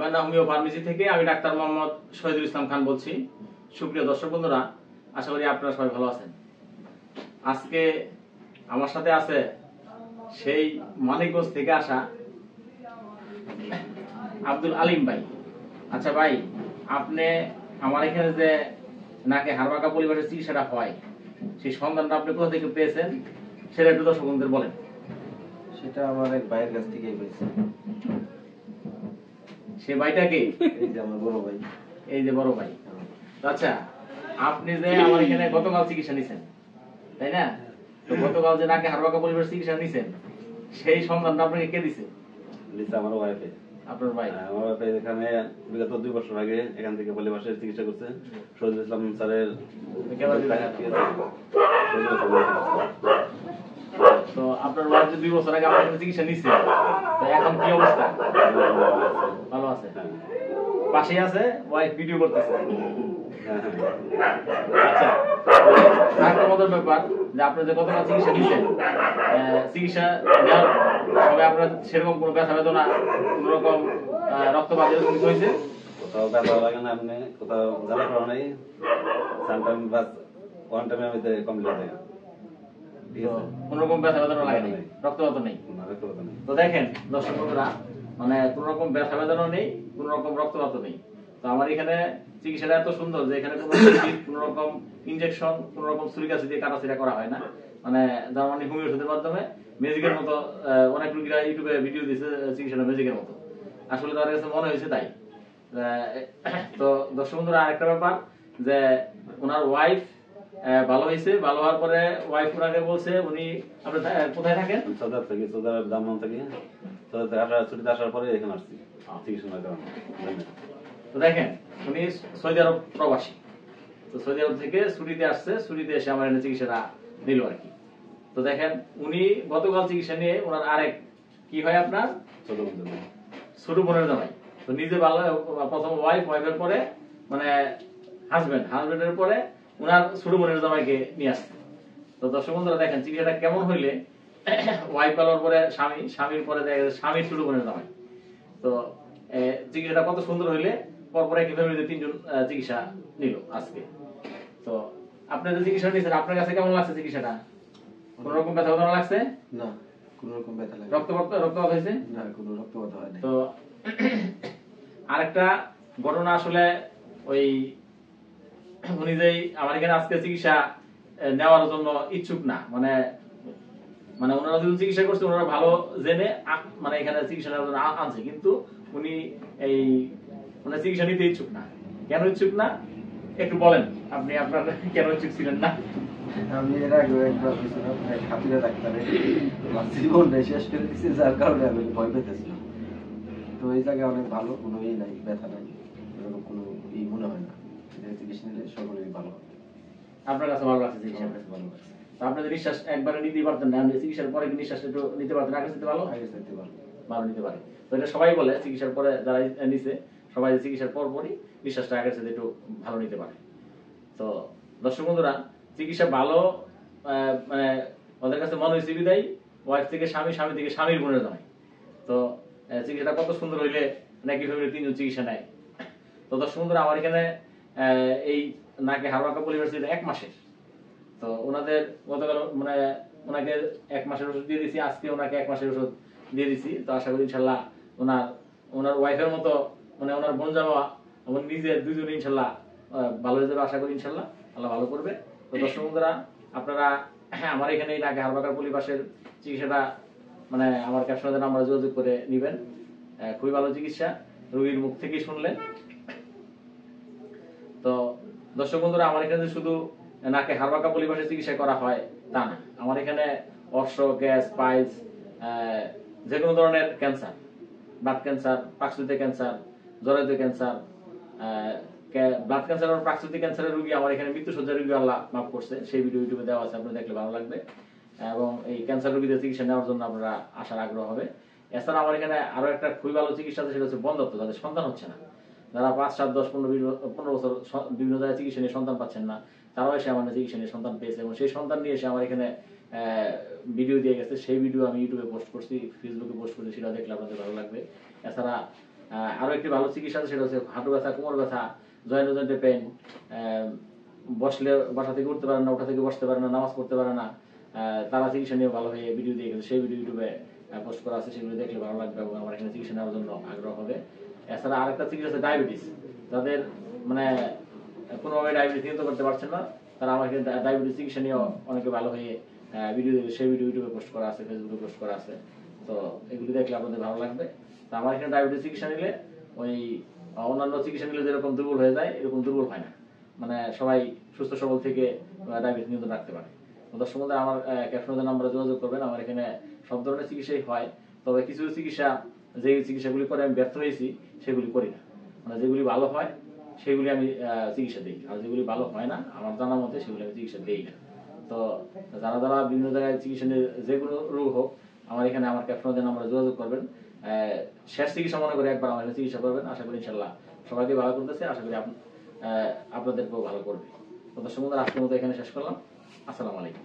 Amena homeo pharmacy থেকে আমি doctor Mohammad Shahidul Islam Khan বলছি। সুপ্রিয় দর্শক বন্ধুরা, আশা করি আপনারা সবাই ভালো আছেন। আজকে আমার সাথে আছে সেই মানিকগঞ্জ থেকে আসা আব্দুল আলিম ভাই। আচ্ছা ভাই, আপনি আমার এখানে যে নাকে হাড়বাঁকা পরিবারের চিকিৎসাটা হয়, সেই সন্ধানটা আপনি কোথা থেকে পেয়েছেন সেটা একটু দর্শক বন্ধুদের বলেন। সেটা আমার এক ভাইয়ের কাছ থেকেই পেয়েছি। সে ভাইটা কে? এই যে আমার বড় ভাই। এই যে বড় ভাই। আচ্ছা, আপনি যে আমার এখানে গতকাল চিকিৎসা নিছেন, তাই না? তো গতকাল যে নাকে হাড়বাঁকা পরিবারের চিকিৎসা নিছেন, সেই সন্ধানটা আপনাকে কে দিছে? দিছে আমার ওয়াইফে। আপনার ভাই? আমার ওয়াইফে এখানে বিগত 2 বছর আগে এখান থেকে পলিবাসের চিকিৎসা করছে। শহীদুল ইসলাম স্যারের তো আপনার ওয়াইফ যে 2 বছর আগে আপনার কাছে চিকিৎসা নিছে, তো এখন কি অবস্থা? ভালো আছে। পাশেই আছে, ওয়াইফ ভিডিও করতেছে। আচ্ছা, আরেকটা মজার ব্যাপার যে আপনি যে গতকাল চিকিৎসা নিছেন, চিকিৎসা নেওয়ার সময় আপনার সেরকম কোনো ব্যথা বেদনা, কোন রকম রক্তপাত এরকম কিছু হয়েছে? কোথাও ব্যথা লাগে না, এমনি কোথাও জ্বালা করা নেই। সামটাইম বাস ওয়ান টাইমের মধ্যে কমপ্লিট হয়ে যায়। কোন রকম ব্যথা বেদনা লাগে না, রক্তপাত নেই। তো দেখেন দর্শক বন্ধুরা, মানে কোন রকম ব্যথা বেদনা নেই, কোন রকম রক্তপাত নেই। তো আমার এখানে চিকিৎসাটা এত সুন্দর যে এখানে কোন রকম ইনজেকশন, কোন রকম ছুরিকাছি দিয়ে কাটাছিড়া করা হয় না। মানে জার্মানি হোমিও ওষুধের মাধ্যমে ম্যাজিকের মতো অনেক রোগীরা ইউটিউবে ভিডিও দিয়েছে চিকিৎসাটা ম্যাজিকের মতো। আসলে তার কাছে মনে হয়েছে তাই। তো দর্শক বন্ধুরা, আরেকটা ব্যাপার যে ওনার ওয়াইফ ভালো হয়েছে। ভালো হওয়ার পরে ওয়াইফ ওনাকে বলছে, উনি আপনি কোথায় থাকেন? সদর থেকে, সদর দামন থেকে, সদর থেকে ছুটিতে আসার পরে এখানে আসছি চিকিৎসা নেওয়ার কারণে। তো দেখেন, উনি সৌদি আরব প্রবাসী। তো সৌদি আরব থেকে ছুটিতে আসছে, ছুটিতে এসে আমার এখানে চিকিৎসাটা নিল আর কি। তো দেখেন, উনি গতকাল চিকিৎসা নিয়ে ওনার আরেক কি হয় আপনার ছোট বোনের জামাই। তো নিজে ভালো, প্রথম ওয়াইফের পরে মানে হাজবেন্ডের পরে ওনার ছোট বোনের জামাইকে নিয়ে আসছে। তো দর্শক বন্ধুরা দেখেন চিকিৎসাটা কেমন হইলে ওয়াইফ পালার পরে স্বামী, স্বামীর পরে দেখা গেছে স্বামীর ছোট বোনের জামাই। তো চিকিৎসাটা কত সুন্দর হইলে পরপর একই ফ্যামিলিতে 3 জন চিকিৎসা নিল আজকে। তো আপনি যে চিকিৎসা নিয়েছেন, আপনার কাছে কেমন লাগছে চিকিৎসাটা? কোন রকম ব্যথা বেদনা লাগছে? না, কোন রকম ব্যথা লাগে। রক্তপাত হয়েছে? না, কোনো রক্তপাত হয় না। তো আরেকটা ঘটনা, আসলে ওই উনি যে আমার এখানে আজকে চিকিৎসা নেওয়ার জন্য ইচ্ছুক না, মানে ওনারা যদি চিকিৎসা করছে ওনারা ভালো জেনে মানে এখানে চিকিৎসা নেওয়ার জন্য আনছে, কিন্তু উনি এই মানে চিকিৎসা নিতে ইচ্ছুক না। কেন ইচ্ছুক না একটু বলেন আপনি, আপনার কেন ইচ্ছুক ছিলেন না? আমি এর আগে একবার বলেছিলাম খাতিরে ডাক্তারে জীবনটা শেষ করে দিচ্ছে, যার কারণে আমি ভয় পেতেছিলাম। তো এই জায়গায় অনেক ভালো, কোনো নাই, ব্যথা নাই, এরকম কোনো মনে হয় না। চিকিৎসা নিলে সকলেই ভালো হবে। আপনার কাছে ভালো লাগছে চিকিৎসা? ভালো লাগছে। আপনাদের নিঃশ্বাস একবারে নিতে পারতেন না, চিকিৎসার পরে কি নিঃশ্বাস একটু নিতে পারতেন? আগে নিতে ভালো, আগে নিতে ভালো, ভালো নিতে পারে। তো এটা সবাই বলে চিকিৎসার পরে যারা নিছে, সবাই চিকিৎসার পরপরই নিঃশ্বাসটা আগের সাথে একটু ভালো নিতে পারে। তো দর্শক বন্ধুরা, চিকিৎসা ভালো মানে ওদের কাছে মনে হয়েছে বিদায় ওয়াইফ থেকে স্বামী, স্বামী থেকে স্বামীর বোনের জামাই। তো চিকিৎসাটা কত সুন্দর হইলে নাকি ফ্যামিলি 3 জন চিকিৎসা নেয়। তো দর্শক বন্ধুরা, আমার এখানে এই নাকে হাড়বাঁকা পরিবার ছিল 1 মাসের। তো ওনাদের গতকাল মানে ওনাকে 1 মাসের ওষুধ দিয়ে দিছি, আজকে ওনাকে 1 মাসের ওষুধ দিয়ে দিছি। তো আশা করি ইনশাল্লাহ ওনার ওয়াইফের মতো মানে ওনার বোন জামা এবং নিজের দুজনে ইনশাল্লাহ ভালো হয়ে যাবে। আশা করি ইনশাল্লাহ আল্লাহ ভালো করবে। তো দর্শক বন্ধুরা, আপনারা আমার এখানে এই নাকে হাড়বাঁকার পরিবারের চিকিৎসাটা মানে আমার ক্যাপশনের নাম্বার যোগাযোগ করে নেবেন। খুবই ভালো চিকিৎসা, রোগীর মুখ থেকেই শুনলেন। তো দর্শক বন্ধুরা, আমার এখানে শুধু নাকে হাড়বাঁকা পরিবারের চিকিৎসা করা হয় তা না, আমার এখানে অর্শ, গ্যাস, পাইলস, যে কোনো ধরনের ক্যান্সার, ব্লাড ক্যান্সার, পাকস্থলী ক্যান্সার, জরায়ু ক্যান্সার, ব্লাড ক্যান্সার এবং পাকস্থলী ক্যান্সারের রোগী আমার এখানে মৃত্যুসজ্জার রোগী আল্লাহ মাফ করছে, সেই ভিডিও ইউটিউবে দেওয়া আছে, আপনারা দেখলে ভালো লাগবে। এবং এই ক্যান্সার রোগীদের চিকিৎসা নেওয়ার জন্য আপনারা আসার আগ্রহ হবে। এছাড়া আমার এখানে আরো একটা খুবই ভালো চিকিৎসা আছে, সেটা হচ্ছে বন্ধ্যত্ব, যাদের সন্তান হচ্ছে না, যারা 5, 7, 10, 15 বছর বিভিন্ন জায়গায় চিকিৎসা নিয়ে সন্তান পাচ্ছেন না, তারাও এসে আমার চিকিৎসা নিয়ে সন্তান পেয়েছে এবং সেই সন্তান নিয়ে এসে আমার এখানে ভিডিও দিয়ে গেছে। সেই ভিডিও আমি ইউটিউবে পোস্ট করছি, ফেসবুকে পোস্ট করছি, সেটা দেখলে আপনাদের ভালো লাগবে। এছাড়া আরো একটি ভালো চিকিৎসা আছে, সেটা হচ্ছে হাঁটু ব্যথা, কোমর ব্যথা, জয়েন্টে পেন, বসলে বাসা থেকে উঠতে পারে না, ওঠা থেকে বসতে পারে না, নামাজ পড়তে পারে না, তারা চিকিৎসা নিয়ে ভালো হয়ে ভিডিও দিয়ে গেছে, সেই ভিডিও ইউটিউবে পোস্ট করা আছে, সেগুলো দেখলে ভালো লাগবে এবং আমার এখানে চিকিৎসা নেওয়ার জন্য আগ্রহ হবে। এছাড়া আরেকটা চিকিৎসা আছে ডায়াবেটিস, যাদের মানে কোনোভাবে ডায়াবেটিস নিয়ন্ত্রণ করতে পারছেন না, তারা আমার এখানে ডায়াবেটিস চিকিৎসা নিয়ে অনেকে ভালো হয়ে ভিডিও, সেই ভিডিও ইউটিউবে পোস্ট করা আছে, ফেসবুকে পোস্ট করা আছে। তো এগুলি দেখলে আপনাদের ভালো লাগবে। তো আমার এখানে ডায়াবেটিস চিকিৎসা নিলে ওই অন্যান্য চিকিৎসা নিলে যেরকম দুর্বল হয়ে যায় এরকম দুর্বল হয় না, মানে সবাই সুস্থ সবল থেকে ডায়াবেটিস নিয়ন্ত্রণ রাখতে পারে। তো দর্শক বন্ধুরা, আমার ক্যাপশনের নাম্বারে যোগাযোগ করবেন। আমার এখানে সব ধরনের চিকিৎসাই হয়, তবে কিছু চিকিৎসা, যে চিকিৎসাগুলি করে আমি ব্যর্থ হয়েছি সেগুলি করি না, মানে যেগুলি ভালো হয় সেগুলি আমি চিকিৎসা দিই, আর যেগুলি ভালো হয় না আমার জানার মতে সেগুলি আমি চিকিৎসা দিই না। তো যারা যারা বিভিন্ন জায়গায় চিকিৎসা নিয়ে যে কোনো রোগ হোক, আমার এখানে আমার ক্যাপশনের নাম্বারে যোগাযোগ করবেন। শেষ চিকিৎসা মনে করে একবার আমার এখানে চিকিৎসা করবেন, আশা করি ইনশাল্লাহ সবাইকে ভালো করতেছে, আশা করি আপনাদেরকেও ভালো করবে। তো দর্শক বন্ধুরা, আজকের মতো এখানে শেষ করলাম। আসসালামু আলাইকুম।